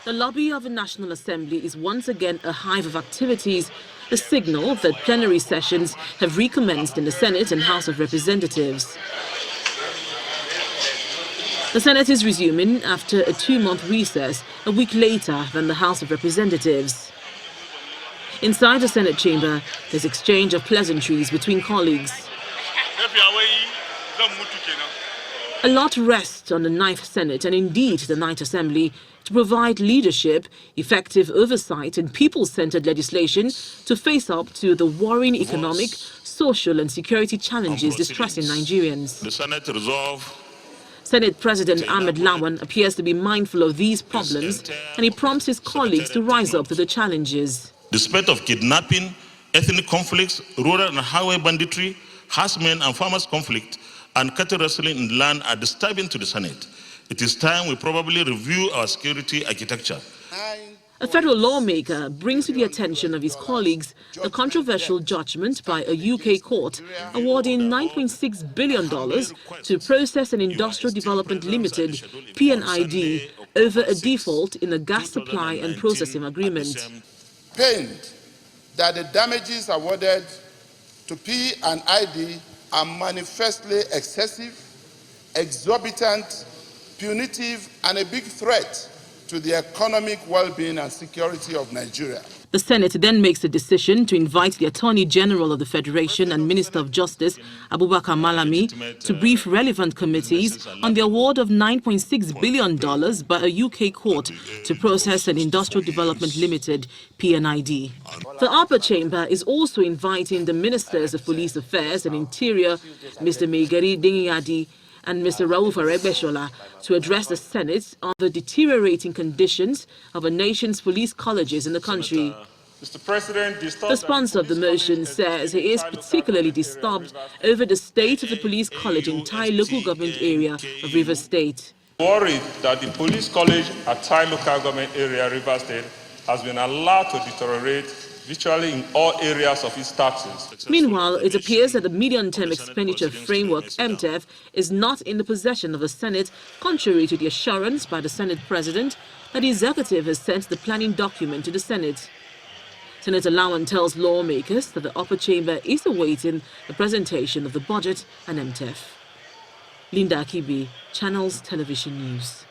The lobby of the National Assembly is once again a hive of activities, a signal that plenary sessions have recommenced in the Senate and House of Representatives. The Senate is resuming after a 2-month recess, a week later than the House of Representatives. Inside the Senate chamber, there's exchange of pleasantries between colleagues. A lot rests on the 9th Senate and indeed the 9th Assembly to provide leadership, effective oversight and people-centered legislation to face up to the worrying economic, social and security challenges distressing Nigerians. The Senate resolve. Senate President Ahmed Lawan appears to be mindful of these problems and he prompts his colleagues to rise up to the challenges. The spread of kidnapping, ethnic conflicts, rural and highway banditry, herdsmen and farmers' conflict, and cattle rustling in land are disturbing to the Senate. It is time we probably review our security architecture. A federal lawmaker brings to the attention of his colleagues the controversial judgment by a UK court awarding $9.6 billion to Process and Industrial Development Limited, P&ID, over a default in the gas supply and processing agreement. Pained that the damages awarded to P&ID are manifestly excessive, exorbitant, punitive, and a big threat to the economic well-being and security of Nigeria. The Senate then makes a decision to invite the Attorney General of the Federation and Minister of Justice, Abubakar Malami, to brief relevant committees on the award of $9.6 billion by a UK court to Process and Industrial Development Limited, P&ID. The upper chamber is also inviting the Ministers of Police Affairs and Interior, Mr. Meigari Dingiyadi, and Mr. Rauf Aregbesola, to address the Senate on the deteriorating conditions of our nation's police colleges in the country. Mr. President, the sponsor of the motion says he is particularly disturbed over the state of the police college in Tai local government area of Rivers State. Worried that the police college at Tai local government area, Rivers State, has been allowed to deteriorate virtually in all areas of its taxes. Meanwhile, it appears that the Medium-Term Expenditure Framework, MTEF, is not in the possession of the Senate, contrary to the assurance by the Senate President that the executive has sent the planning document to the Senate. Senator Lawan tells lawmakers that the upper chamber is awaiting the presentation of the budget and MTEF. Linda Akibi, Channels Television News.